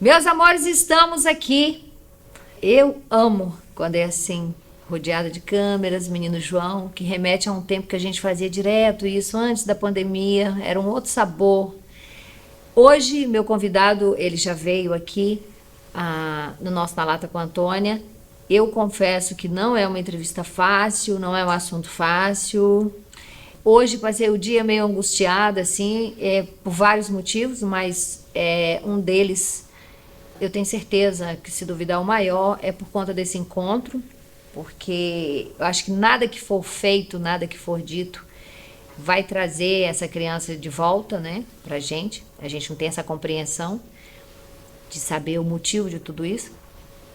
Meus amores, estamos aqui. Eu amo quando é assim, rodeada de câmeras, menino João, que remete a um tempo que a gente fazia direto isso antes da pandemia, era um outro sabor. Hoje, meu convidado, ele já veio aqui no nosso Na Lata com a Antônia. Eu confesso que não é uma entrevista fácil, não é um assunto fácil. Hoje passei o dia meio angustiada, assim, por vários motivos, mas um deles, eu tenho certeza que, se duvidar, o maior é por conta desse encontro, porque eu acho que nada que for feito, nada que for dito, vai trazer essa criança de volta, né, pra gente. A gente não tem essa compreensão de saber o motivo de tudo isso.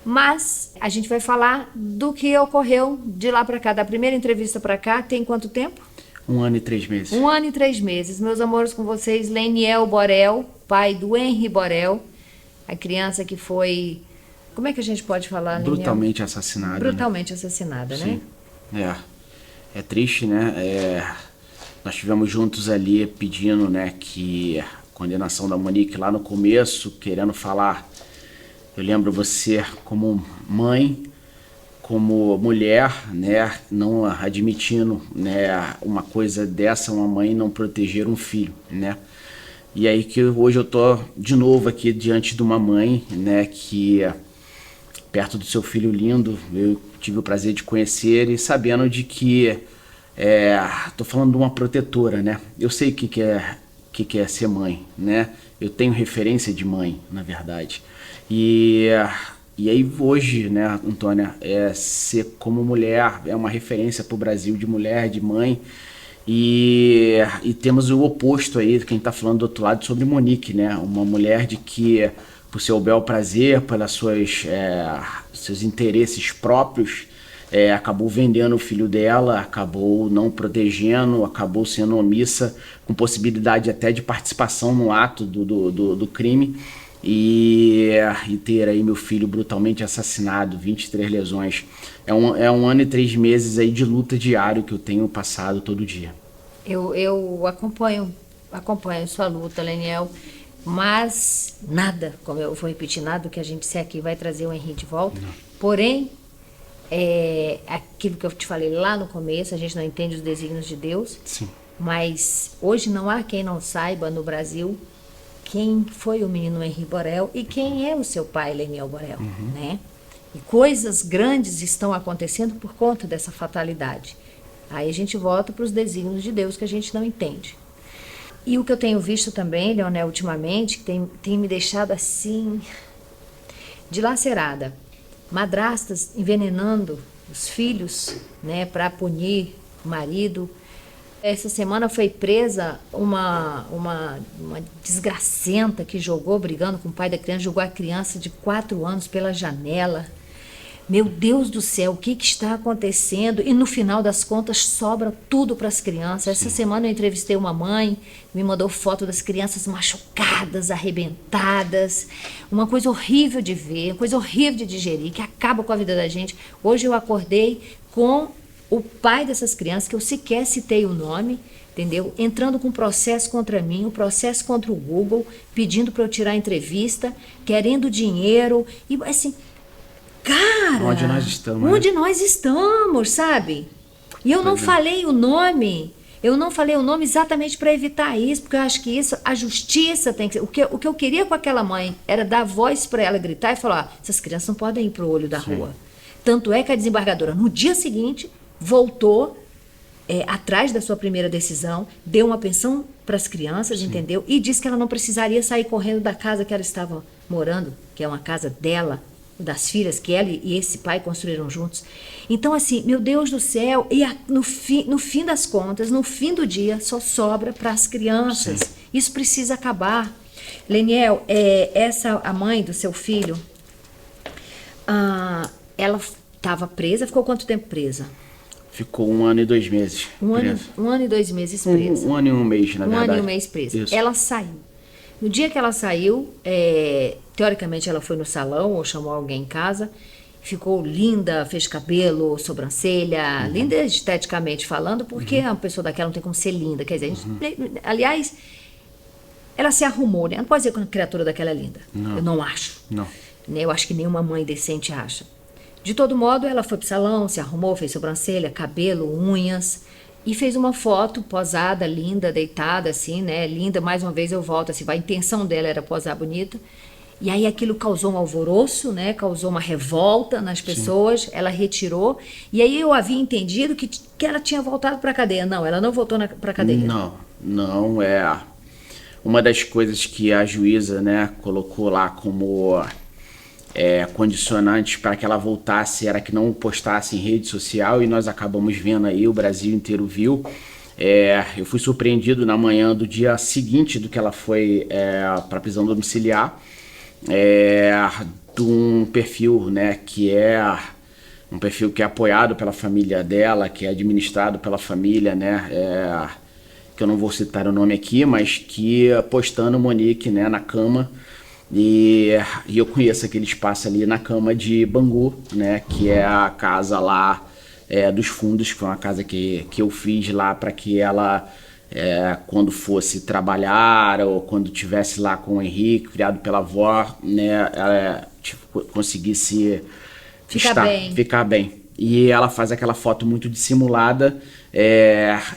Mas a gente vai falar do que ocorreu de lá pra cá, da primeira entrevista pra cá. Tem quanto tempo? 1 ano e 3 meses. 1 ano e 3 meses. Meus amores, com vocês, Leniel Borel, pai do Henry Borel, a criança que foi... Como é que a gente pode falar, Leniel? Brutalmente assassinada. Brutalmente assassinada, Sim. né? É triste, né? Nós estivemos juntos ali pedindo, né, que a condenação da Monique lá no começo, querendo falar... Eu lembro você como mãe, como mulher, né, não admitindo, né, uma coisa dessa, uma mãe não proteger um filho, né? E aí que hoje eu tô de novo aqui diante de uma mãe, né, que perto do seu filho lindo, eu tive o prazer de conhecer e sabendo de que tô falando de uma protetora, né? Eu sei o que é ser mãe, né? Eu tenho referência de mãe, na verdade. E aí hoje, né, Antônia, ser como mulher é uma referência para o Brasil de mulher, de mãe. E temos o oposto aí, quem está falando do outro lado, sobre Monique, né? Uma mulher de que, por seu bel prazer, pelos seus interesses próprios, acabou vendendo o filho dela, acabou não protegendo, acabou sendo omissa, com possibilidade até de participação no ato do crime. E ter aí meu filho brutalmente assassinado, 23 lesões. É 1 ano e 3 meses aí de luta diário que eu tenho passado todo dia. Eu acompanho sua luta, Leniel, mas nada, como eu vou repetir, nada do que a gente disser aqui vai trazer o Henry de volta. Não. Porém, aquilo que eu te falei lá no começo, a gente não entende os desígnios de Deus. Sim. Mas hoje não há quem não saiba no Brasil quem foi o menino Henry Borel e quem é o seu pai, Leniel Borel, né? E coisas grandes estão acontecendo por conta dessa fatalidade. Aí a gente volta para os desígnios de Deus que a gente não entende. E o que eu tenho visto também, Leonel, ultimamente, que tem me deixado assim, dilacerada. Madrastas envenenando os filhos, né, para punir o marido. Essa semana foi presa uma desgracenta que brigando com o pai da criança, jogou a criança de 4 anos pela janela. Meu Deus do céu, o que está acontecendo? E no final das contas sobra tudo para as crianças. Essa semana eu entrevistei uma mãe, me mandou foto das crianças machucadas, arrebentadas. Uma coisa horrível de ver, uma coisa horrível de digerir, que acaba com a vida da gente. Hoje eu acordei com o pai dessas crianças, que eu sequer citei o nome, entendeu? Entrando com processo contra mim, um processo contra o Google, pedindo para eu tirar a entrevista, querendo dinheiro, e assim, cara... Onde nós estamos, Onde nós estamos, sabe? E eu não falei o nome, exatamente para evitar isso, porque eu acho que isso, a justiça tem que ser... O que eu queria com aquela mãe era dar voz para ela gritar e falar, essas crianças não podem ir pro olho da rua. Tanto é que a desembargadora, no dia seguinte, voltou atrás da sua primeira decisão, deu uma pensão para as crianças, entendeu? E disse que ela não precisaria sair correndo da casa que ela estava morando, que é uma casa dela, das filhas que ela e esse pai construíram juntos. Então, assim, meu Deus do céu, e no fim das contas, no fim do dia, só sobra para as crianças. Sim. Isso precisa acabar. Leniel, a mãe do seu filho, ela estava presa. Ficou quanto tempo presa? Ficou 1 ano e 2 meses presa. 1 ano e 2 meses presa. 1 ano e 1 mês, na verdade. 1 ano e 1 mês presa. Isso. Ela saiu. No dia que ela saiu, teoricamente ela foi no salão ou chamou alguém em casa, ficou linda, fez cabelo, sobrancelha, linda esteticamente falando, porque uma pessoa daquela não tem como ser linda. Quer dizer, aliás, ela se arrumou, né? Não pode dizer que uma criatura daquela é linda. Não. Eu não acho. Não. Né? Eu acho que nenhuma mãe decente acha. De todo modo, ela foi pro salão, se arrumou, fez sobrancelha, cabelo, unhas e fez uma foto posada, linda, deitada, assim, né? Linda, mais uma vez eu volto, assim, a intenção dela era posar bonita. E aí aquilo causou um alvoroço, né? Causou uma revolta nas pessoas, ela retirou. E aí eu havia entendido que ela tinha voltado para a cadeia. Não, ela não voltou para a cadeia. Não é uma das coisas que a juíza, né, colocou lá como condicionantes para que ela voltasse era que não postasse em rede social, e nós acabamos vendo aí, o Brasil inteiro viu. Eu fui surpreendido na manhã do dia seguinte do que ela foi para prisão domiciliar, de um perfil, né, que é um perfil que é apoiado pela família dela, que é administrado pela família, né, que eu não vou citar o nome aqui, mas que postando Monique, né, na cama. E eu conheço aquele espaço ali na cama de Bangu, né, que é a casa lá dos fundos, que foi uma casa que eu fiz lá para que ela, quando fosse trabalhar ou quando estivesse lá com o Henrique, criado pela avó, né, ela conseguisse ficar bem. E ela faz aquela foto muito dissimulada,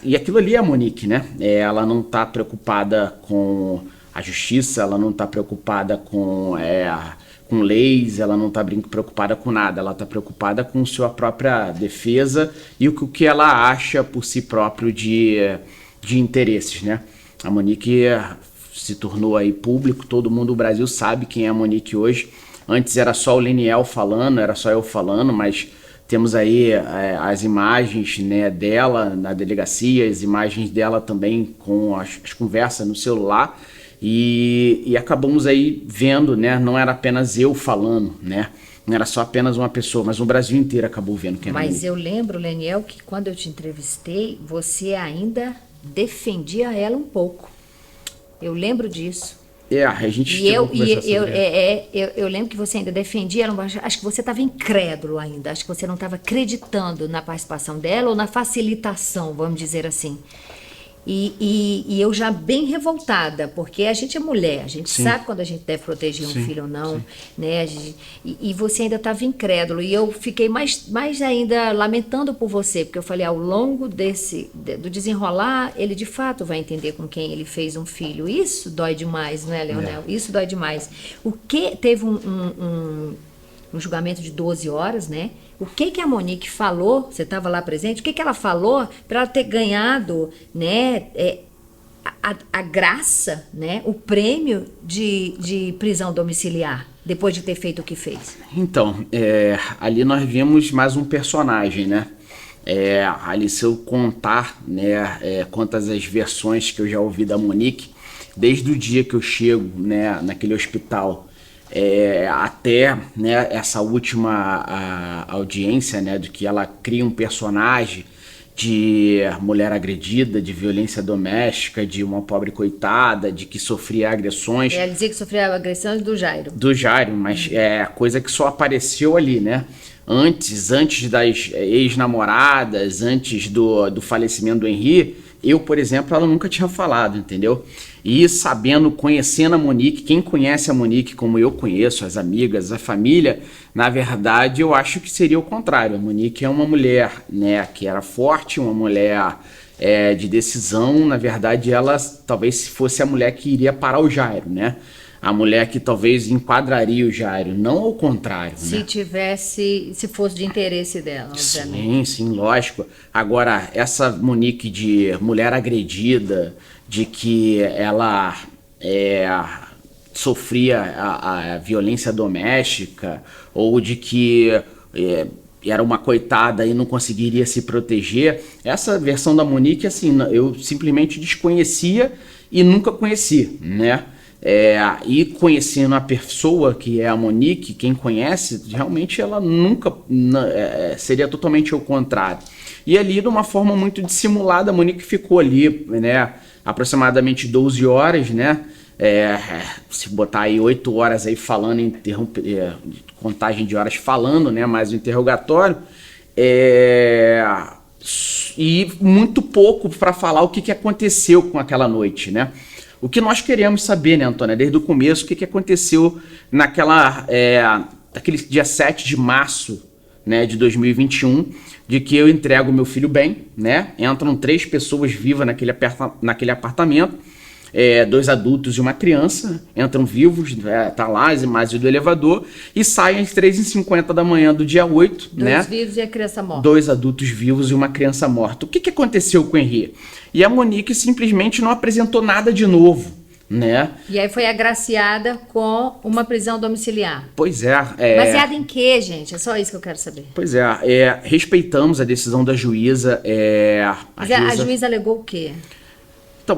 e aquilo ali é a Monique, né? Ela não está preocupada com a justiça, ela não está preocupada com leis, ela não está preocupada com nada, ela está preocupada com sua própria defesa e o que ela acha por si próprio de interesses, né? A Monique se tornou aí público, todo mundo do Brasil sabe quem é a Monique hoje. Antes era só o Leniel falando, era só eu falando, mas temos aí as imagens, né, dela na delegacia, as imagens dela também com as conversas no celular. E acabamos aí vendo, né? Não era apenas eu falando, né? Não era só apenas uma pessoa, mas o Brasil inteiro acabou vendo quem era. Mas eu lembro, Leniel, que quando eu te entrevistei, você ainda defendia ela um pouco. Eu lembro disso. A gente eu lembro que você ainda defendia ela, acho que você estava incrédulo ainda, acho que você não estava acreditando na participação dela ou na facilitação, vamos dizer assim. E eu já bem revoltada, porque a gente é mulher, a gente sabe quando a gente deve proteger um filho ou não, né? E você ainda estava incrédulo, e eu fiquei mais ainda lamentando por você, porque eu falei, ao longo do desenrolar, ele de fato vai entender com quem ele fez um filho. Isso dói demais, não é, Leonel? Isso dói demais. O que teve um julgamento de 12 horas, né? O que a Monique falou, você estava lá presente, o que ela falou para ela ter ganhado, né, a graça, né, o prêmio de prisão domiciliar, depois de ter feito o que fez? Então, ali nós vimos mais um personagem, né? Ali, se eu contar, né, quantas as versões que eu já ouvi da Monique, desde o dia que eu chego, né, naquele hospital, até, né, essa última audiência, né, de que ela cria um personagem de mulher agredida, de violência doméstica, de uma pobre coitada, de que sofria agressões. Ela dizia que sofria agressões do Jairo. Do Jairo, mas é coisa que só apareceu ali, né? Antes das ex-namoradas, antes do falecimento do Henri, eu, por exemplo, ela nunca tinha falado, entendeu? E sabendo, conhecendo a Monique, quem conhece a Monique como eu conheço, as amigas, a família, na verdade eu acho que seria o contrário. A Monique é uma mulher, né, que era forte, uma mulher de decisão. Na verdade, ela talvez fosse a mulher que iria parar o Jairo, né? A mulher que talvez enquadraria o Jairo, não ao contrário, né? Se fosse de interesse dela, obviamente. Sim, lógico. Agora, essa Monique de mulher agredida, de que ela sofria a violência doméstica, ou de que era uma coitada e não conseguiria se proteger, essa versão da Monique, assim, eu simplesmente desconhecia e nunca conheci, né? E conhecendo a pessoa que é a Monique, quem conhece, realmente ela nunca seria totalmente o contrário. E ali, de uma forma muito dissimulada, a Monique ficou ali, né, aproximadamente 12 horas, né? Se botar aí 8 horas aí falando, contagem de horas falando, né, mais o interrogatório, e muito pouco para falar o que aconteceu com aquela noite, né? O que nós queremos saber, né, Antônia, desde o começo, o que aconteceu naquele dia 7 de março, né, de 2021, de que eu entrego meu filho bem, né? Entram 3 pessoas vivas naquele apartamento, 2 adultos e uma criança, entram vivos, tá lá as imagens do elevador, e saem às 3h50 da manhã do dia 8, né? 2 vivos e a criança morta. 2 adultos vivos e uma criança morta. O que aconteceu com o Henri? E a Monique simplesmente não apresentou nada de novo, né? E aí foi agraciada com uma prisão domiciliar. Pois é. Baseada em quê, gente? É só isso que eu quero saber. Pois respeitamos a decisão da juíza. A juíza alegou o quê? Então,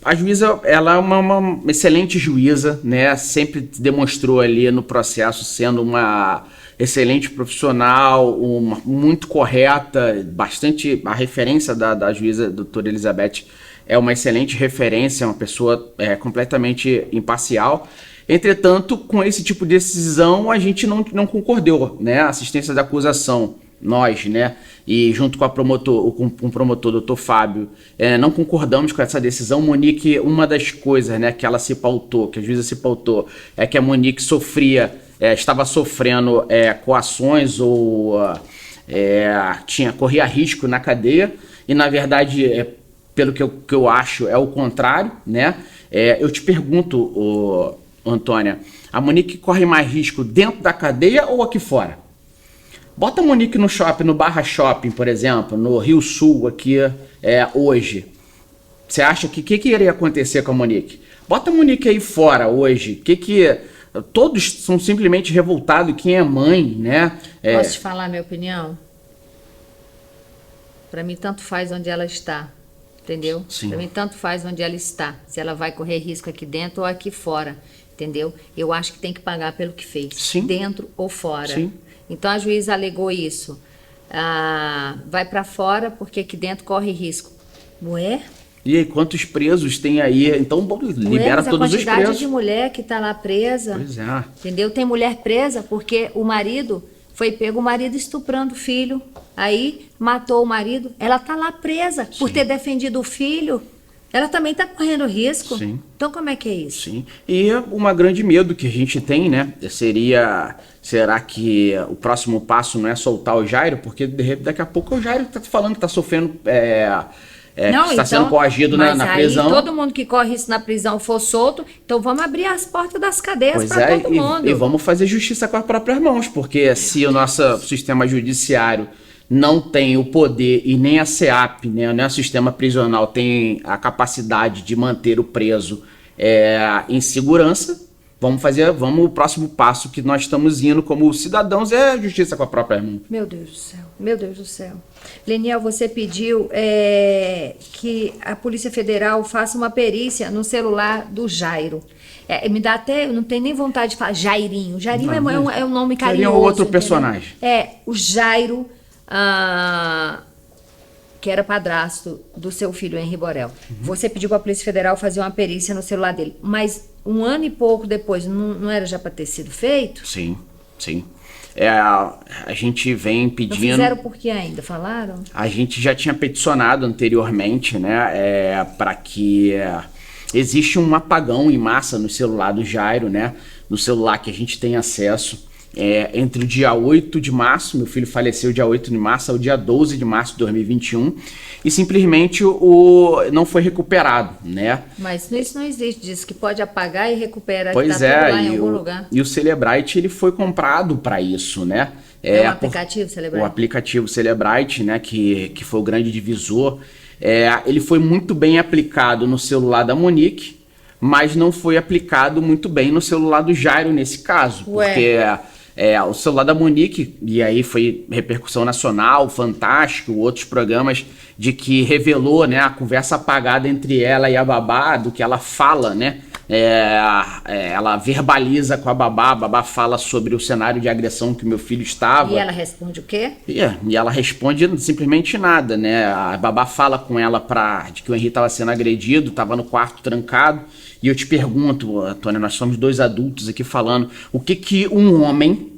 a juíza, ela é uma excelente juíza, né? Sempre demonstrou ali no processo sendo uma excelente profissional, muito correta, bastante. A referência da juíza, doutora Elizabeth, é uma excelente referência, uma pessoa completamente imparcial. Entretanto, com esse tipo de decisão, a gente não concordou, né? A assistência da acusação, nós, né? E junto com o promotor, doutor Fábio, não concordamos com essa decisão. Monique, uma das coisas, né, que ela se pautou, que a juíza se pautou, é que a Monique estava sofrendo coações ou corria risco na cadeia, e na verdade, pelo que eu acho, é o contrário, né? Eu te pergunto, Antônia, a Monique corre mais risco dentro da cadeia ou aqui fora? Bota a Monique no shopping, no Barra Shopping, por exemplo, no Rio Sul, aqui hoje. Você acha que iria acontecer com a Monique? Bota a Monique aí fora hoje. Todos são simplesmente revoltados. Quem é mãe, né? Posso te falar a minha opinião? Para mim, tanto faz onde ela está. Entendeu? Para mim, tanto faz onde ela está. Se ela vai correr risco aqui dentro ou aqui fora. Entendeu? Eu acho que tem que pagar pelo que fez. Sim. Dentro ou fora. Sim. Então, a juíza alegou isso. Vai para fora porque aqui dentro corre risco. Ué? E aí, quantos presos tem aí? Então, libera todos os presos. A quantidade de mulher que está lá presa. Pois é. Entendeu? Tem mulher presa porque o marido foi pego, o marido estuprando o filho. Aí, matou o marido. Ela está lá presa por ter defendido o filho. Ela também está correndo risco. Sim. Então, como é que é isso? Sim. E um grande medo que a gente tem, né? Será que o próximo passo não é soltar o Jairo? Porque daqui a pouco o Jairo está falando que está sofrendo, que está sendo coagido na prisão. Mas aí todo mundo que corre isso na prisão for solto, então vamos abrir as portas das cadeias para todo mundo. E vamos fazer justiça com as próprias mãos, porque se o nosso sistema judiciário não tem o poder, e nem a SEAP, né, nem o sistema prisional tem a capacidade de manter o preso em segurança, o próximo passo que nós estamos indo como cidadãos é justiça com a própria mão. Meu Deus do céu, meu Deus do céu. Leniel, você pediu que a Polícia Federal faça uma perícia no celular do Jairo. Me dá até, eu não tenho nem vontade de falar Jairinho. Jairinho é um nome carinhoso. Jairinho é outro entendeu? Personagem. O Jairo, que era padrasto do seu filho, Henri Borel. Uhum. Você pediu para a Polícia Federal fazer uma perícia no celular dele, mas 1 ano e pouco depois, não era já para ter sido feito? Sim, sim. A gente vem pedindo... Não fizeram por que ainda? Falaram? A gente já tinha peticionado anteriormente, né, para que... existe um apagão em massa no celular do Jairo, né, no celular que a gente tem acesso. Entre o dia 8 de março, meu filho faleceu dia 8 de março, ao dia 12 de março de 2021, e simplesmente não foi recuperado, né? Mas isso não existe, diz que pode apagar e recuperar, pois tudo lá em algum lugar. E o Cellebrite, ele foi comprado para isso, né? O aplicativo Cellebrite? O aplicativo Cellebrite, né, que foi o grande divisor, ele foi muito bem aplicado no celular da Monique, mas não foi aplicado muito bem no celular do Jairo nesse caso, porque... o celular da Monique, e aí foi repercussão nacional, Fantástico, outros programas, de que revelou, né, a conversa apagada entre ela e a babá, do que ela fala, né? Ela verbaliza com a babá fala sobre o cenário de agressão que o meu filho estava. E ela responde o quê? E ela responde simplesmente nada, né? A babá fala com ela de que o Henri estava sendo agredido, estava no quarto trancado. E eu te pergunto, Antônia, nós somos 2 adultos aqui falando, o que um homem,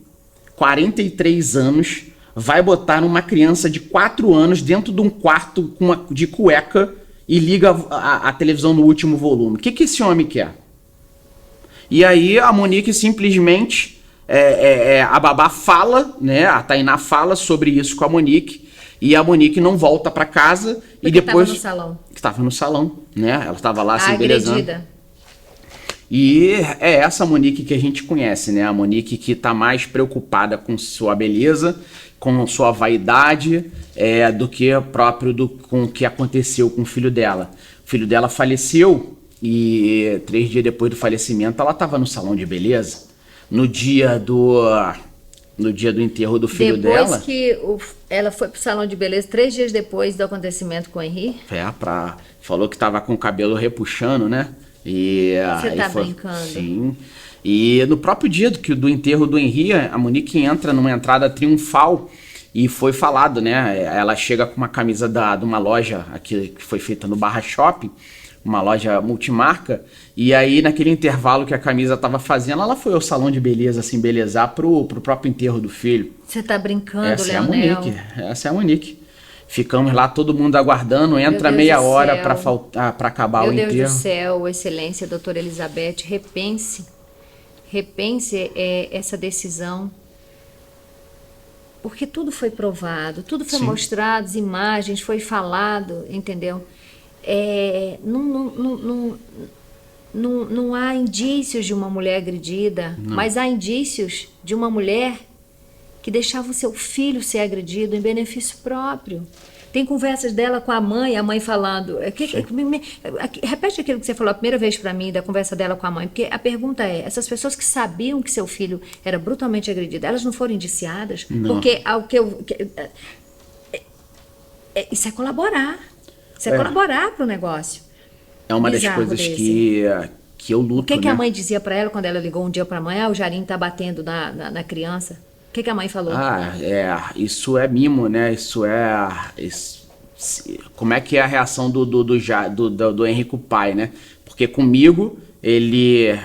43 anos, vai botar uma criança de 4 anos dentro de um quarto de cueca e liga a televisão no último volume. O que esse homem quer? E aí a Monique simplesmente, a babá fala, né? A Tainá fala sobre isso com a Monique, e a Monique não volta para casa. Porque e depois estava no salão. Estava no salão, né? Ela estava lá se embelezando. Agredida. E é essa Monique que a gente conhece, né? A Monique que está mais preocupada com sua beleza, com sua vaidade, do que com o que aconteceu com o filho dela. O filho dela faleceu e 3 dias depois do falecimento ela estava no salão de beleza. No dia do enterro do filho dela. Depois que ela foi pro salão de beleza, 3 dias depois do acontecimento com o Henri. Falou que estava com o cabelo repuxando, né? Você tá brincando? Sim. E no próprio dia do enterro do Henri, a Monique entra numa entrada triunfal e foi falado, né? Ela chega com uma camisa de uma loja aqui que foi feita no Barra Shopping, uma loja multimarca, e aí naquele intervalo que a camisa estava fazendo, ela foi ao salão de beleza se embelezar pro próprio enterro do filho. Você tá brincando, Essa Leonel? Essa é a Monique. Ficamos lá, todo mundo aguardando, entra meia hora para acabar o enterro. Meu Deus do céu, excelência, doutora Elizabeth, repense essa decisão, porque tudo foi provado, tudo foi mostrado, as imagens, foi falado, entendeu? Não há indícios de uma mulher agredida, mas há indícios de uma mulher que deixava o seu filho ser agredido em benefício próprio. Tem conversas dela com a mãe falando... repete aquilo que você falou a primeira vez para mim, da conversa dela com a mãe, porque a pergunta é, essas pessoas que sabiam que seu filho era brutalmente agredido, elas não foram indiciadas? Não. Porque isso é colaborar. Isso é colaborar para o negócio. É uma das coisas que eu luto, O que a mãe dizia para ela quando ela ligou um dia para a mãe? O Jarim tá batendo na criança. O que a mãe falou? Isso é mimo, né? Como é que é a reação do Henrique, o pai, né? Porque comigo, ele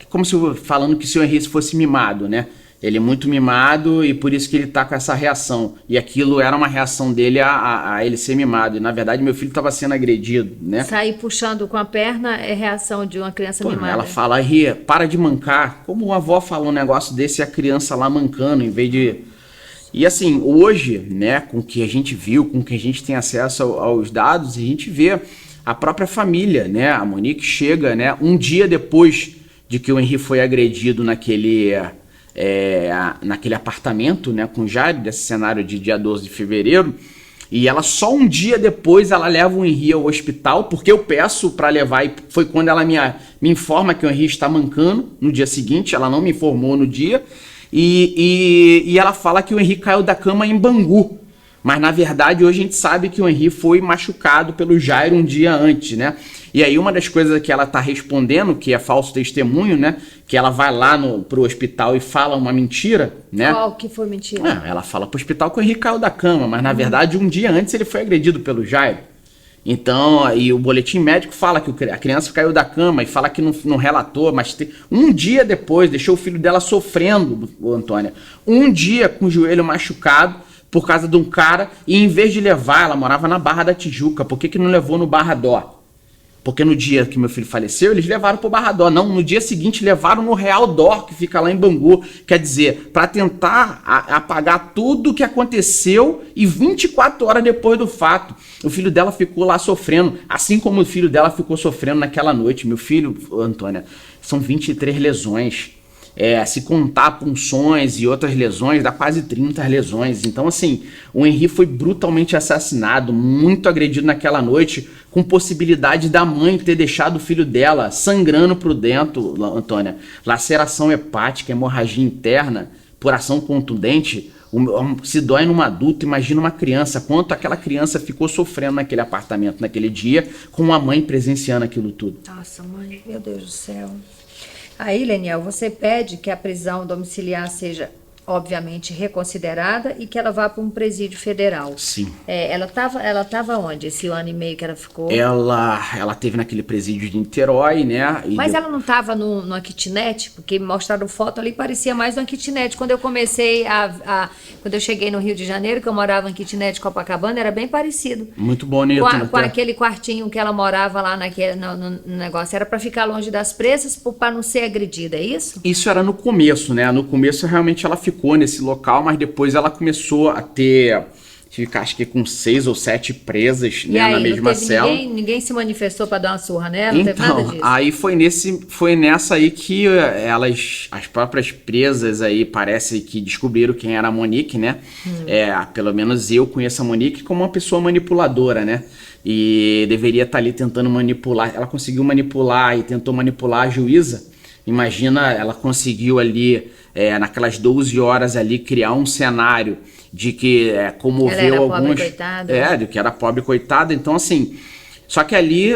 como se falando que se o Henrique fosse mimado, né? Ele é muito mimado e por isso que ele tá com essa reação. E aquilo era uma reação dele a ele ser mimado. E na verdade meu filho estava sendo agredido, né? Sair puxando com a perna é reação de uma criança mimada. Ela fala, Ria, para de mancar. Como uma avó falou um negócio desse e a criança lá mancando em vez de... E assim, hoje, né, com o que a gente viu, com o que a gente tem acesso aos dados, a gente vê a própria família, né? A Monique chega, né, um dia depois de que o Henri foi agredido naquele apartamento, né, com o Jair, desse cenário de dia 12 de fevereiro, e ela só um dia depois ela leva o Henri ao hospital, porque eu peço para levar, e foi quando ela me informa que o Henri está mancando no dia seguinte, ela não me informou no dia, e ela fala que o Henri caiu da cama em Bangu, mas na verdade hoje a gente sabe que o Henri foi machucado pelo Jair um dia antes, né? E aí uma das coisas que ela tá respondendo, que é falso testemunho, né? Que ela vai lá pro hospital e fala uma mentira, né? Qual que foi mentira? Ela fala pro hospital que o Henrique caiu da cama, mas na verdade um dia antes ele foi agredido pelo Jair. Então, e o boletim médico fala que a criança caiu da cama e fala que não relatou, mas um dia depois deixou o filho dela sofrendo, Antônia. Um dia com o joelho machucado por causa de um cara, e em vez de levar, ela morava na Barra da Tijuca, por que não levou no Barra Dó? Porque no dia que meu filho faleceu, eles levaram pro Barra Dó. Não, no dia seguinte levaram no Real Dó, que fica lá em Bangu. Quer dizer, para tentar apagar tudo o que aconteceu e 24 horas depois do fato. O filho dela ficou lá sofrendo, assim como o filho dela ficou sofrendo naquela noite. Meu filho, Antônia, são 23 lesões. Se contar punções e outras lesões, dá quase 30 lesões. Então, assim, o Henri foi brutalmente assassinado, muito agredido naquela noite, com possibilidade da mãe ter deixado o filho dela sangrando por dentro, Antônia. Laceração hepática, hemorragia interna, por ação contundente. Se dói num adulto, imagina uma criança. Quanto aquela criança ficou sofrendo naquele apartamento naquele dia, com a mãe presenciando aquilo tudo. Nossa, mãe, meu Deus do céu. Aí, Leniel, você pede que a prisão domiciliar seja obviamente, reconsiderada e que ela vá para um presídio federal. Sim. Ela tava onde? Esse ano e meio que ela ficou? Ela teve naquele presídio de Niterói, né? Mas ela não estava numa kitnet? Porque me mostraram foto ali, parecia mais uma kitnet. Quando eu comecei quando eu cheguei no Rio de Janeiro, que eu morava em kitnet Copacabana, era bem parecido. Muito bonito, né? Com aquele quartinho que ela morava lá no negócio. Era para ficar longe das presas, para não ser agredida, é isso? Isso era no começo, né? No começo, realmente, ela ficou nesse local, mas depois ela começou a ficar, acho que com 6 ou 7 presas, E né, aí, na mesma cela. Ninguém se manifestou para dar uma surra nela? Não teve nada disso? Aí foi nessa aí que as próprias presas aí, parece que descobriram quem era a Monique, né? Pelo menos eu conheço a Monique como uma pessoa manipuladora, né? E deveria estar ali tentando manipular. Ela conseguiu manipular e tentou manipular a juíza. Imagina, ela conseguiu ali, naquelas 12 horas ali, criar um cenário de que comoveu ela era alguns... pobre, coitada. De que era pobre, coitada. Então, assim... Só que ali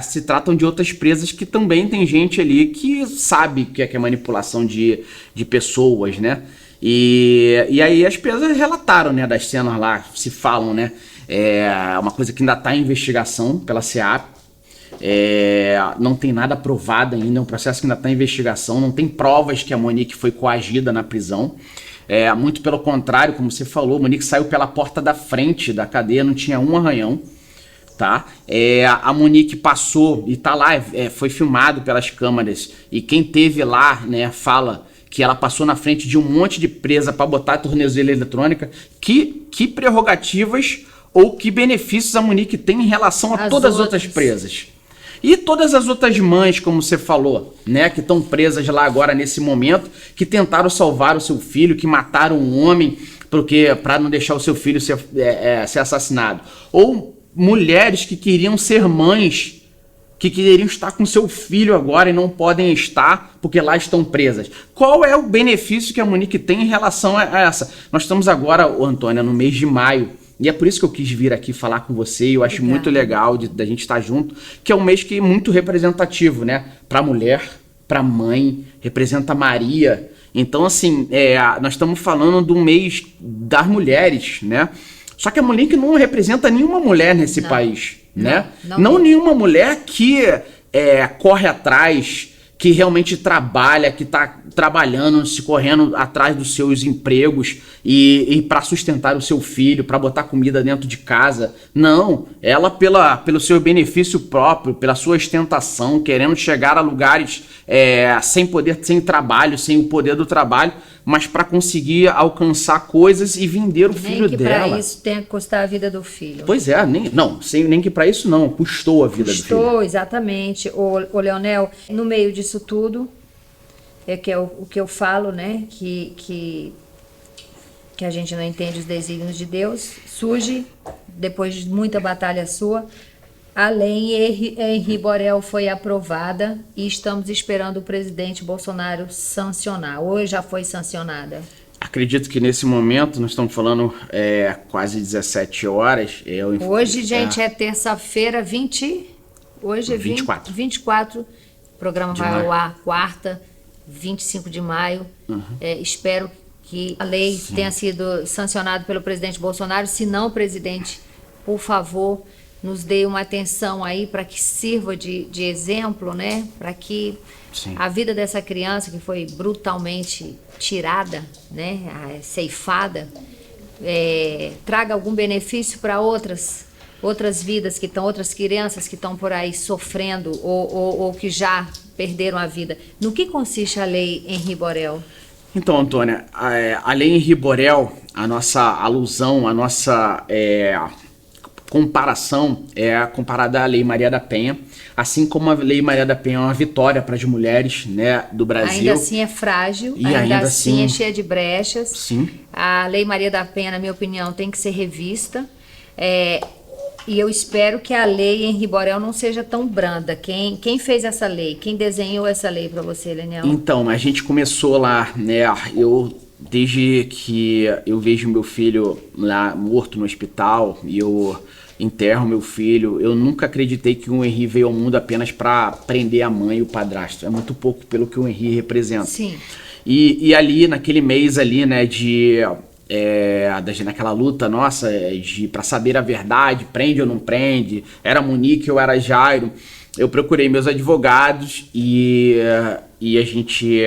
se tratam de outras presas que também tem gente ali que sabe que é manipulação de pessoas, né? E aí as presas relataram, né, das cenas lá, se falam, né? É uma coisa que ainda está em investigação pela SEAP. Não tem nada provado ainda, é um processo que ainda está em investigação, não tem provas que a Monique foi coagida na prisão. Muito pelo contrário, como você falou, a Monique saiu pela porta da frente da cadeia, não tinha um arranhão, tá? A Monique passou e tá lá, foi filmado pelas câmeras, e quem teve lá, né, fala que ela passou na frente de um monte de presa para botar a tornozeleira eletrônica. Que prerrogativas ou que benefícios a Monique tem em relação a todas as outras presas. E todas as outras mães, como você falou, né, que estão presas lá agora nesse momento, que tentaram salvar o seu filho, que mataram um homem para não deixar o seu filho ser assassinado. Ou mulheres que queriam ser mães, que queriam estar com seu filho agora e não podem estar porque lá estão presas. Qual é o benefício que a Monique tem em relação a essa? Nós estamos agora, Antônia, no mês de maio. E é por isso que eu quis vir aqui falar com você, e eu acho muito legal da gente estar junto, que é um mês que é muito representativo, né? Pra mulher, pra mãe, representa Maria. Então, assim, nós estamos falando do mês das mulheres, né? Só que a Monique não representa nenhuma mulher nesse país, né? Não nenhuma mulher que corre atrás, que realmente trabalha, que está trabalhando, se correndo atrás dos seus empregos e para sustentar o seu filho, para botar comida dentro de casa. Não, ela pelo seu benefício próprio, pela sua ostentação, querendo chegar a lugares sem poder, sem trabalho, sem o poder do trabalho, mas para conseguir alcançar coisas e vender o filho dela. Nem que para isso tenha que custar a vida do filho. Pois é, nem que para isso não, custou a vida do filho. Custou, exatamente. Ô Leonel, no meio disso tudo, o que eu falo, né, que a gente não entende os desígnios de Deus, surge, depois de muita batalha sua, a lei Henri Borel foi aprovada e estamos esperando o presidente Bolsonaro sancionar. Ou já foi sancionada? Acredito que nesse momento, nós estamos falando quase 17 horas. Hoje, gente, é terça-feira, hoje é 24. 24, o programa vai ao ar quarta, 25 de maio. Espero que a lei tenha sido sancionada pelo presidente Bolsonaro. Se não, presidente, por favor, nos dê uma atenção aí para que sirva de exemplo, né? Para que a vida dessa criança que foi brutalmente tirada, né? Ceifada, traga algum benefício para outras vidas outras crianças que estão por aí sofrendo ou que já perderam a vida. No que consiste a lei Henri Borel? Então, Antônia, a lei Henri Borel, a nossa alusão, a nossa comparação comparada à Lei Maria da Penha, assim como a Lei Maria da Penha é uma vitória para as mulheres, né, do Brasil. Ainda assim é frágil, e ainda assim é cheia de brechas. Sim. A Lei Maria da Penha, na minha opinião, tem que ser revista. E eu espero que a lei Henri Borel não seja tão branda. Quem fez essa lei? Quem desenhou essa lei para você, Leniel? Então, a gente começou lá, né, desde que eu vejo meu filho lá morto no hospital, e eu enterro meu filho. Eu nunca acreditei que o Henri veio ao mundo apenas para prender a mãe e o padrasto. É muito pouco pelo que o Henri representa. Sim. E ali, naquele mês ali, né, naquela luta nossa, para saber a verdade, prende ou não prende, era Monique ou era Jairo, eu procurei meus advogados e a gente,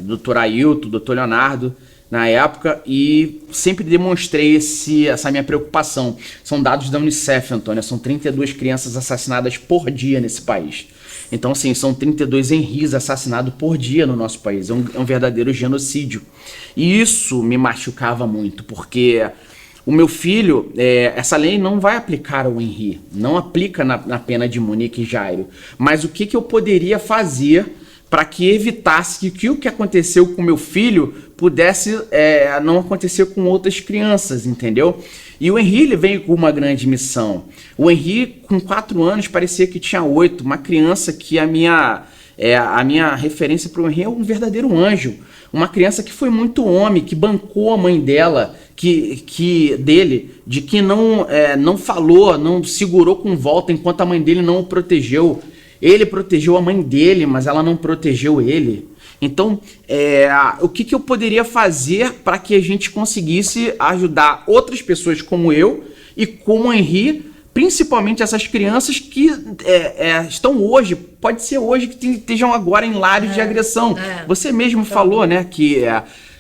doutor Ailton, doutor Leonardo, na época, e sempre demonstrei essa minha preocupação. São dados da Unicef, Antônia, são 32 crianças assassinadas por dia nesse país. Então, assim, são 32 Henris assassinados por dia no nosso país. É um verdadeiro genocídio. E isso me machucava muito, porque o meu filho, essa lei não vai aplicar ao Henri, não aplica na pena de Monique e Jairo. Mas o que eu poderia fazer para que evitasse que o que aconteceu com meu filho pudesse não acontecer com outras crianças, entendeu? E o Henri, ele veio com uma grande missão. O Henri, com 4 anos, parecia que tinha 8. Uma criança que a minha referência para o Henri é um verdadeiro anjo. Uma criança que foi muito homem, que bancou a mãe dela, de que não falou, não segurou com volta enquanto a mãe dele não o protegeu. Ele protegeu a mãe dele, mas ela não protegeu ele. Então, o que eu poderia fazer para que a gente conseguisse ajudar outras pessoas como eu e como o Henri, principalmente essas crianças que estão hoje, pode ser hoje que estejam agora em lares de agressão. Você mesmo falou, né, que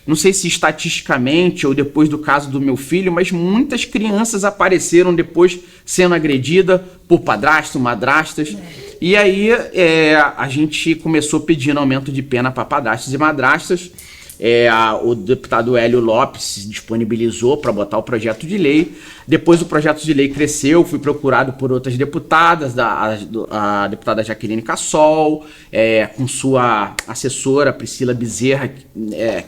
não sei se estatisticamente ou depois do caso do meu filho, mas muitas crianças apareceram depois sendo agredidas por padrasto, madrastas. E aí a gente começou pedindo aumento de pena para padrastos e madrastas. O deputado Hélio Lopes se disponibilizou para botar o projeto de lei. Depois o projeto de lei cresceu, fui procurado por outras deputadas, a deputada Jaqueline Cassol, com sua assessora Priscila Bezerra,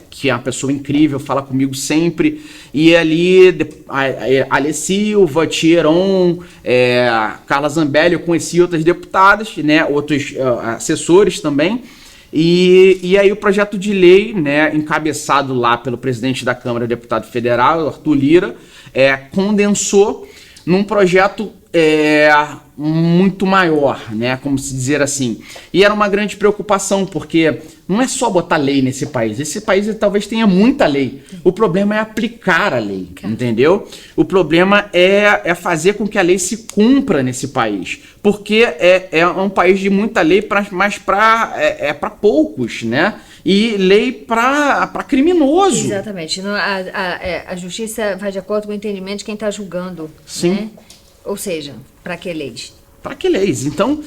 que é uma pessoa incrível, fala comigo sempre. E ali, Ale Silva, Thieron, Carla Zambelli, eu conheci outras deputadas, né, outros assessores também. E aí o projeto de lei, né, encabeçado lá pelo presidente da Câmara, deputado federal, Arthur Lira, condensou num projeto muito maior, né, como se dizer assim. E era uma grande preocupação, porque não é só botar lei nesse país. Esse país talvez tenha muita lei. O problema é aplicar a lei, entendeu? O problema é fazer com que a lei se cumpra nesse país. Porque é um país de muita lei, mas para poucos, né? E lei para criminoso. Exatamente. A justiça vai de acordo com o entendimento de quem está julgando. Sim. Né? Ou seja, para que leis? Para que leis? Então,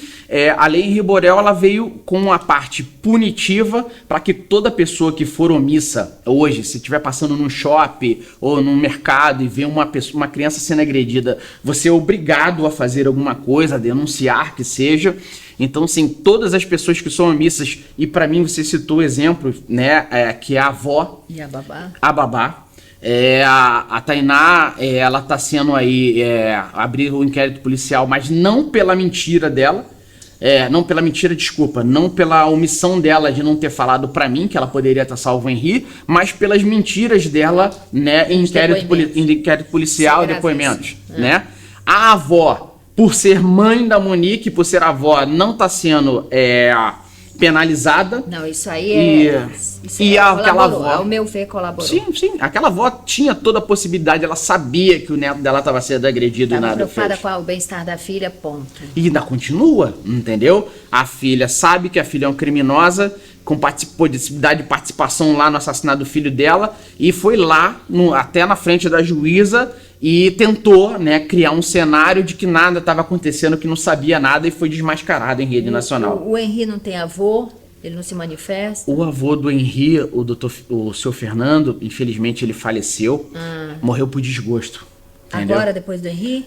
a lei Henri Borel, ela veio com a parte punitiva para que toda pessoa que for omissa hoje, se estiver passando num shopping ou num mercado e ver uma criança sendo agredida, você é obrigado a fazer alguma coisa, a denunciar que seja. Então, sim, todas as pessoas que são omissas, e para mim você citou o exemplo, né, que é a avó e a babá. A babá. A Tainá, ela está sendo aí, abrir o inquérito policial, mas não pela mentira dela, não pela omissão dela de não ter falado para mim que ela poderia estar salvo o Henri, mas pelas mentiras dela, né, em inquérito policial e depoimentos, né? A avó, por ser mãe da Monique, por ser avó, não está sendo penalizada. Não, isso aí aquela avó, ao meu ver, colaborou. Sim, aquela avó tinha toda a possibilidade, ela sabia que o neto dela estava sendo agredido e nada fez. Estava preocupada com o bem-estar da filha, ponto. E ainda continua, entendeu? A filha sabe que a filha é uma criminosa, com possibilidade de participação lá no assassinato do filho dela, e foi lá, até na frente da juíza, e tentou, né, criar um cenário de que nada estava acontecendo, que não sabia nada, e foi desmascarado em rede nacional. O Henri não tem avô? Ele não se manifesta? O avô do Henri, o seu Fernando, infelizmente ele faleceu, morreu por desgosto. Entendeu? Agora, depois do Henri?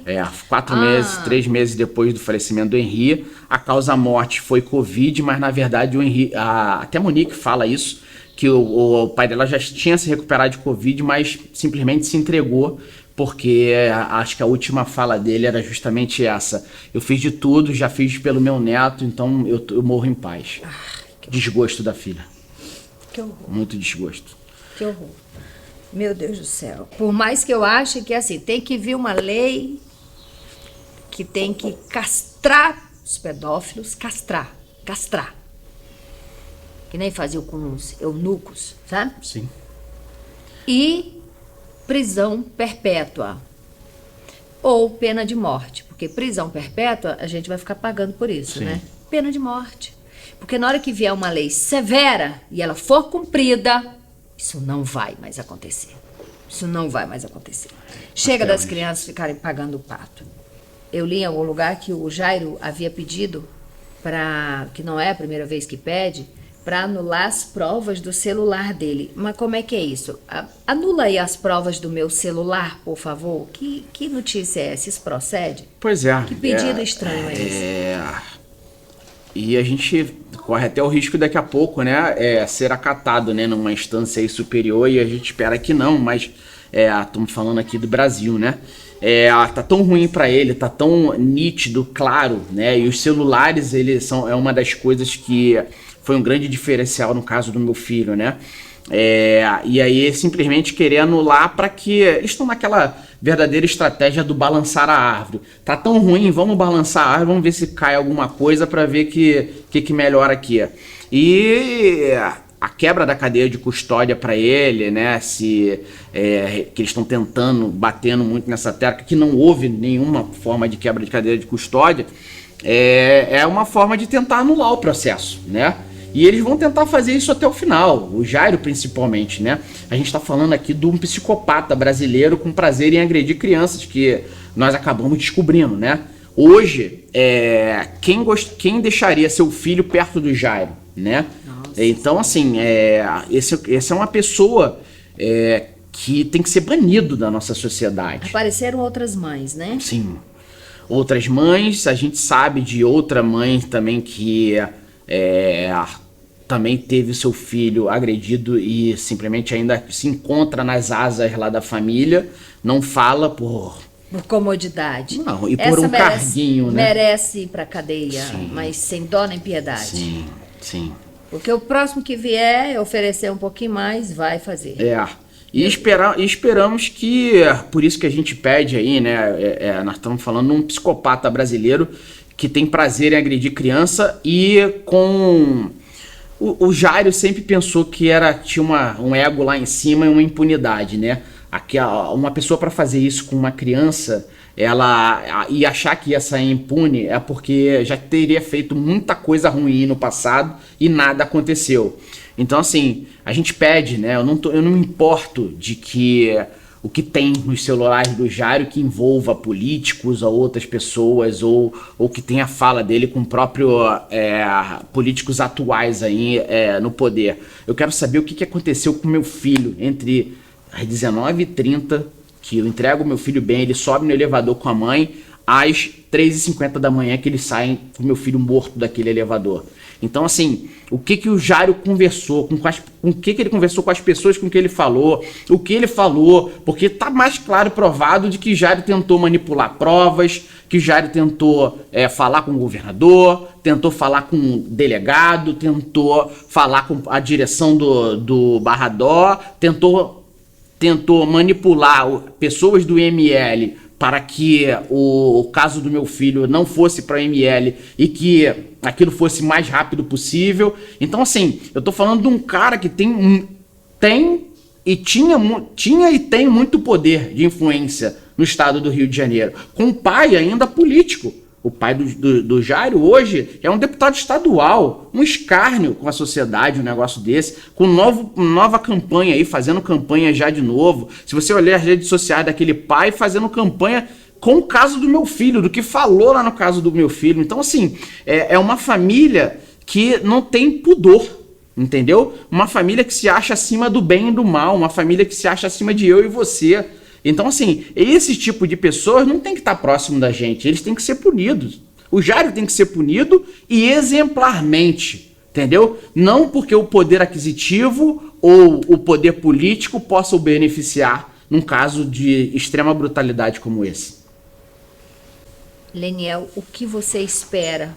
3 meses depois do falecimento do Henri, a causa-morte foi Covid, mas na verdade o Henri, até a Monique fala isso, que o pai dela já tinha se recuperado de Covid, mas simplesmente se entregou, porque acho que a última fala dele era justamente essa: eu fiz de tudo, já fiz pelo meu neto, então eu morro em paz. Desgosto da filha. Que horror. Muito desgosto. Que horror. Meu Deus do céu. Por mais que eu ache que assim, tem que vir uma lei que tem que castrar os pedófilos, castrar. Que nem faziam com os eunucos, sabe? Sim. E prisão perpétua. Ou pena de morte. Porque prisão perpétua, a gente vai ficar pagando por isso, Sim. né? Pena de morte. Porque na hora que vier uma lei severa e ela for cumprida, isso não vai mais acontecer. Isso não vai mais acontecer. Chega das crianças ficarem pagando o pato. Eu li em algum lugar que o Jairo havia pedido, que não é a primeira vez que pede, para anular as provas do celular dele. Mas como é que é isso? Anula aí as provas do meu celular, por favor. Que notícia é essa? Isso procede? Pois é. Que pedido estranho é esse? E a gente corre até o risco daqui a pouco, né, ser acatado, né, numa instância aí superior, e a gente espera que não, mas estamos falando aqui do Brasil, né? Tá tão ruim para ele, tá tão nítido, claro, né? E os celulares, é uma das coisas que foi um grande diferencial no caso do meu filho, né? E aí simplesmente querer anular para que eles estão naquela verdadeira estratégia do balançar a árvore. Tá tão ruim, vamos balançar a árvore, vamos ver se cai alguma coisa para ver que melhora aqui. E a quebra da cadeia de custódia para ele, né? Que eles estão tentando, batendo muito nessa tecla, que não houve nenhuma forma de quebra de cadeia de custódia, é uma forma de tentar anular o processo, né? E eles vão tentar fazer isso até o final, o Jairo principalmente, né? A gente está falando aqui de um psicopata brasileiro com prazer em agredir crianças, que nós acabamos descobrindo, né? Hoje, quem deixaria seu filho perto do Jairo, né? Nossa. Então, assim, essa é uma pessoa que tem que ser banido da nossa sociedade. Apareceram outras mães, né? Sim. Outras mães, a gente sabe de outra mãe também que também teve seu filho agredido e simplesmente ainda se encontra nas asas lá da família, não fala por comodidade. Não, e por carguinho, né? Merece ir pra cadeia, sim, mas sem dó nem piedade. Sim, sim. Porque o próximo que vier oferecer um pouquinho mais, vai fazer. E esperamos que, por isso que a gente pede aí, né? Nós estamos falando de um psicopata brasileiro que tem prazer em agredir criança, e com... O Jairo sempre pensou que tinha um ego lá em cima e uma impunidade, né? Uma pessoa para fazer isso com uma criança, e achar que ia sair impune, é porque já teria feito muita coisa ruim no passado e nada aconteceu. Então, assim, a gente pede, né? Eu não me importo de que o que tem nos celulares do Jairo que envolva políticos ou outras pessoas, ou que tenha fala dele com próprio políticos atuais aí no poder. Eu quero saber o que aconteceu com meu filho entre às 19h30, que eu entrego meu filho bem, ele sobe no elevador com a mãe, às 3h50 da manhã que ele sai com meu filho morto daquele elevador. Então, assim, o que o Jairo conversou, com o que ele conversou com as pessoas com que ele falou, o que ele falou, porque tá mais claro e provado de que Jairo tentou manipular provas, que Jairo tentou falar com o governador, tentou falar com o delegado, tentou falar com a direção do Barradó, tentou manipular pessoas do ML para que o caso do meu filho não fosse para ML e que aquilo fosse mais rápido possível. Então, assim, eu tô falando de um cara que tinha e tem muito poder de influência no estado do Rio de Janeiro, com um pai ainda político. O pai do Jairo hoje é um deputado estadual, um escárnio com a sociedade, um negócio desse, com nova campanha aí, fazendo campanha já de novo. Se você olhar as redes sociais daquele pai, fazendo campanha com o caso do meu filho, do que falou lá no caso do meu filho. Então, assim, é uma família que não tem pudor, entendeu? Uma família que se acha acima do bem e do mal, uma família que se acha acima de eu e você. Então, assim, esse tipo de pessoas não tem que estar próximo da gente, eles têm que ser punidos. O Jairo tem que ser punido e exemplarmente, entendeu? Não porque o poder aquisitivo ou o poder político possa o beneficiar num caso de extrema brutalidade como esse. Leniel, o que você espera?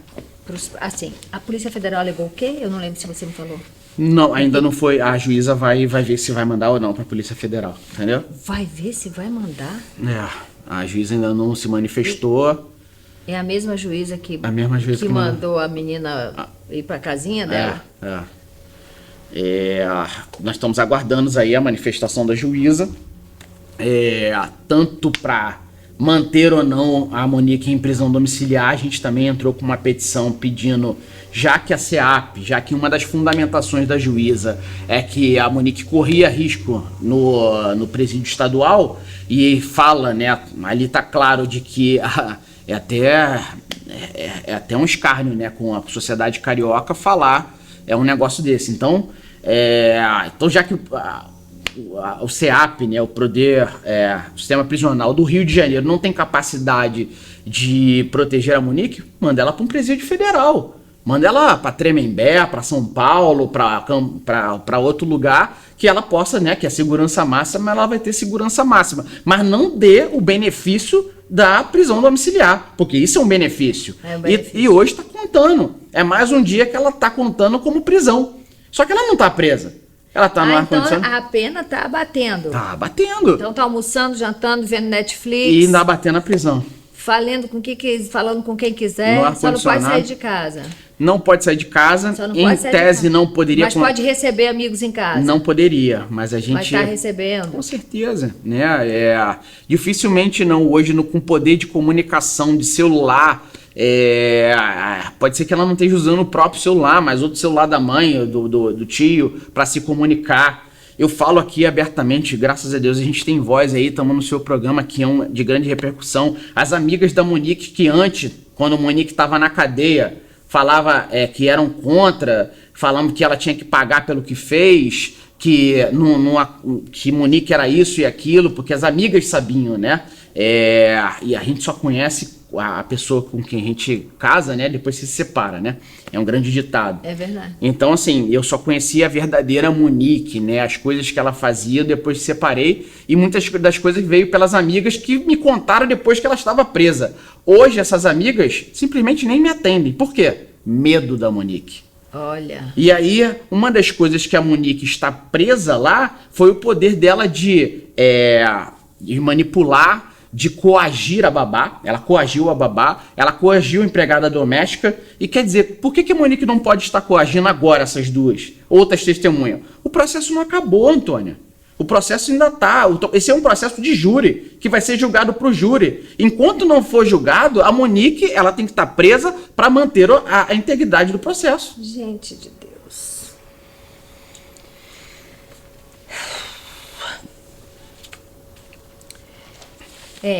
Assim, a Polícia Federal alegou o quê? Eu não lembro se você me falou. Não, ainda não foi. A juíza vai ver se vai mandar ou não para a Polícia Federal, entendeu? Vai ver se vai mandar? A juíza ainda não se manifestou. É a mesma juíza A mesma juíza que mandou a menina ir para a casinha dela? Nós estamos aguardando aí a manifestação da juíza, tanto para manter ou não a Monique em prisão domiciliar. A gente também entrou com uma petição pedindo, já que a SEAP, já que uma das fundamentações da juíza é que a Monique corria risco no presídio estadual, e fala, né, ali tá claro de que é até um escárnio, né, com a sociedade carioca falar um negócio desse. Então, já que o SEAP, né, o poder, o sistema prisional do Rio de Janeiro, não tem capacidade de proteger a Monique, manda ela para um presídio federal. Manda ela para Tremembé, para São Paulo, para outro lugar, que ela possa, né, que a segurança máxima, ela vai ter segurança máxima. Mas não dê o benefício da prisão domiciliar, porque isso é um benefício. E hoje está contando. É mais um dia que ela está contando como prisão. Só que ela não está presa. Ela tá no ar-condicionado. Então a pena tá batendo. Tá batendo. Então tá almoçando, jantando, vendo Netflix. E ainda batendo na prisão. Falando com quem quiser. Só não pode sair de casa. Não pode sair de casa. Em tese não poderia. Mas pode receber amigos em casa. Não poderia, mas a gente. Mas tá recebendo. Com certeza, né? Dificilmente não hoje com poder de comunicação de celular. Pode ser que ela não esteja usando o próprio celular, mas outro celular da mãe, do tio, para se comunicar. Eu falo aqui abertamente, graças a Deus a gente tem voz aí, estamos no seu programa que é de grande repercussão. As amigas da Monique que antes, quando a Monique estava na cadeia, falava que eram contra, falando que ela tinha que pagar pelo que fez, que Monique era isso e aquilo, porque as amigas sabiam, né? E a gente só conhece a pessoa com quem a gente casa, né? Depois se separa, né? É um grande ditado. É verdade. Então, assim, eu só conhecia a verdadeira Monique, né? As coisas que ela fazia, depois se separei. E muitas das coisas veio pelas amigas que me contaram depois que ela estava presa. Hoje, essas amigas simplesmente nem me atendem. Por quê? Medo da Monique. Olha. E aí, uma das coisas que a Monique está presa lá foi o poder dela de manipular, de coagir a babá. Ela coagiu a babá, ela coagiu a empregada doméstica. E quer dizer, por que a Monique não pode estar coagindo agora essas duas outras testemunhas? O processo não acabou, Antônia. O processo ainda está. Esse é um processo de júri, que vai ser julgado para o júri. Enquanto não for julgado, a Monique ela tem que estar presa para manter a integridade do processo. Gente de Deus.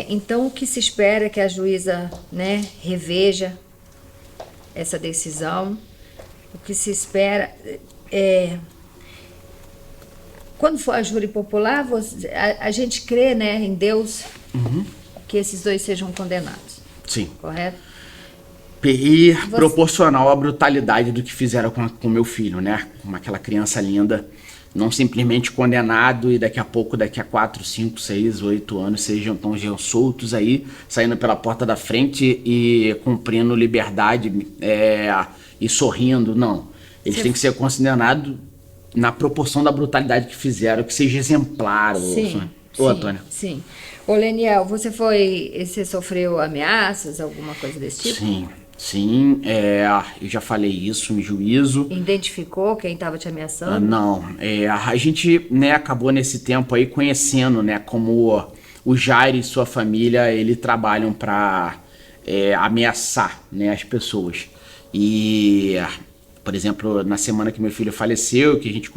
Então o que se espera é que a juíza, né, reveja essa decisão. O que se espera quando for a júri popular, a gente crê, né, em Deus, que esses dois sejam condenados. Sim. Correto? E proporcional à brutalidade do que fizeram com meu filho, né? Com aquela criança linda, não simplesmente condenado e daqui a 4, 5, 6, 8 anos sejam soltos aí, saindo pela porta da frente e cumprindo liberdade e sorrindo. Não. Eles têm que ser condenados na proporção da brutalidade que fizeram, que seja exemplar. Antônia. Sim. Ô, Leniel, você sofreu ameaças, alguma coisa desse tipo? Sim, eu já falei isso em juízo. Identificou quem estava te ameaçando? Não, a gente, né, acabou nesse tempo aí conhecendo, né, como o Jair e sua família, eles trabalham para ameaçar, né, as pessoas. E, por exemplo, na semana que meu filho faleceu, que a gente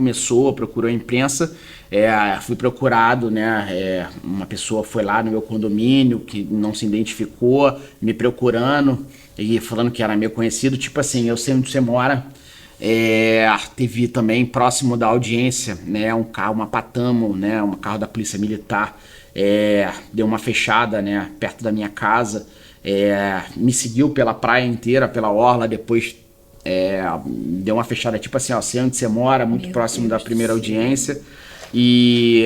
procurou a imprensa, fui procurado, né, uma pessoa foi lá no meu condomínio, que não se identificou, me procurando e falando que era meu conhecido, tipo assim, eu sei onde você mora. Teve também próximo da audiência, né, um carro, uma Patamo, né, um carro da polícia militar, deu uma fechada, né, perto da minha casa, me seguiu pela praia inteira, pela orla, depois deu uma fechada, tipo assim, ó, sei onde você mora, muito próximo da primeira audiência. E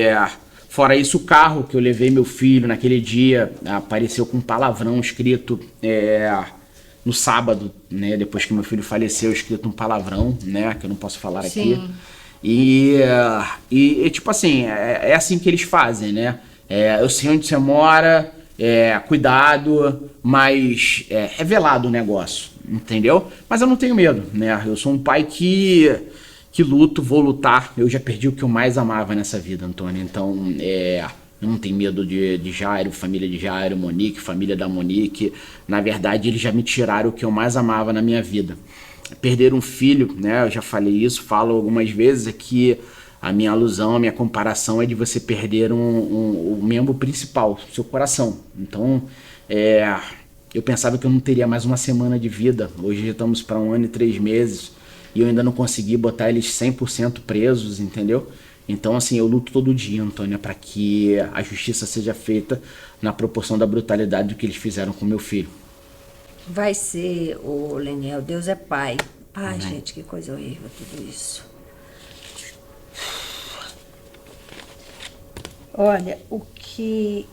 fora isso, o carro que eu levei meu filho naquele dia apareceu com um palavrão escrito no sábado, né, depois que meu filho faleceu, escrito um palavrão, né, que eu não posso falar aqui. E tipo assim, é assim que eles fazem, né? Eu sei onde você mora, cuidado, mais revelado o negócio, entendeu? Mas eu não tenho medo, né? Eu sou um pai que luto, vou lutar. Eu já perdi o que eu mais amava nessa vida, Antônio. Então, eu não tenho medo de Jairo, família de Jairo, Monique, família da Monique. Na verdade, eles já me tiraram o que eu mais amava na minha vida. Perder um filho, né? Eu já falei isso, falo algumas vezes, é que a minha alusão, a minha comparação é de você perder o membro principal, seu coração. Então, eu pensava que eu não teria mais uma semana de vida. Hoje já estamos para 1 ano e 3 meses e eu ainda não consegui botar eles 100% presos, entendeu? Então, assim, eu luto todo dia, Antônia, para que a justiça seja feita na proporção da brutalidade do que eles fizeram com meu filho. Vai ser, ô Leniel, Deus é pai. Ai, Amém. gente, que coisa horrível tudo isso. Olha, o que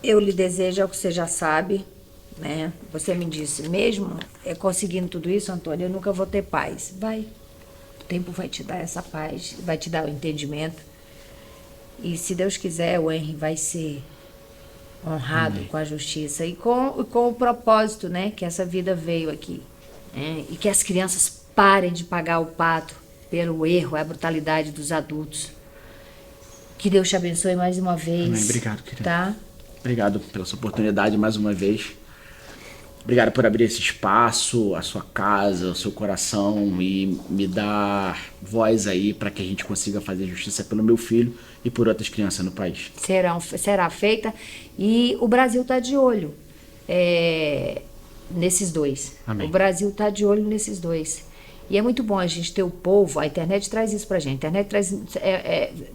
eu lhe desejo é o que você já sabe, né? Você me disse, mesmo conseguindo tudo isso, Antônio, eu nunca vou ter paz. Vai. O tempo vai te dar essa paz, vai te dar o entendimento. E se Deus quiser, o Henry vai ser honrado com a justiça e com o propósito, né? Que essa vida veio aqui. Né? E que as crianças parem de pagar o pato pelo erro, a brutalidade dos adultos. Que Deus te abençoe mais uma vez. Amém. Obrigado, querida. Tá? Obrigado pela sua oportunidade mais uma vez. Obrigado por abrir esse espaço, a sua casa, o seu coração e me dar voz aí para que a gente consiga fazer justiça pelo meu filho e por outras crianças no país. Será feita e o Brasil está de olho nesses dois. Amém. O Brasil está de olho nesses dois. E é muito bom a gente ter o povo, a internet traz isso pra gente. A internet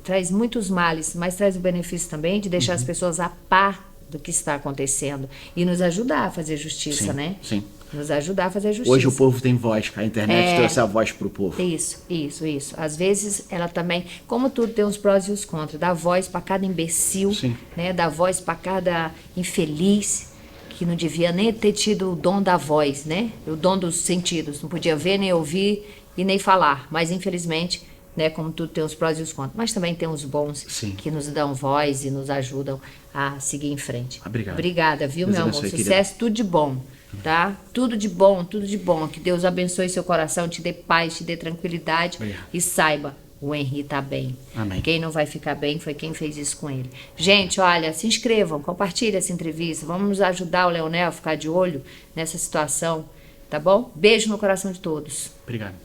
traz muitos males, mas traz o benefício também de deixar as pessoas a par do que está acontecendo e nos ajudar a fazer justiça, Sim, né? sim. Nos ajudar a fazer justiça. Hoje o povo tem voz, a internet trouxe a voz pro povo. Isso. Às vezes ela também, como tudo tem os prós e os contras, dá voz para cada imbecil, Sim. né? Dá voz para cada infeliz que não devia nem ter tido o dom da voz, né? O dom dos sentidos, não podia ver, nem ouvir e nem falar, mas infelizmente, né, como tudo tem os prós e os contras, mas também tem os bons. Sim. Que nos dão voz e nos ajudam a seguir em frente. Obrigado. Obrigada, viu, Deus meu amor? abençoe, Sucesso, tudo de bom, tá? Tudo de bom, tudo de bom. Que Deus abençoe seu coração, te dê paz, te dê tranquilidade. Obrigado. E saiba, o Henry tá bem. Amém. Quem não vai ficar bem foi quem fez isso com ele. Gente, olha, se inscrevam, compartilhem essa entrevista. Vamos ajudar o Leonel a ficar de olho nessa situação, tá bom? Beijo no coração de todos. Obrigado.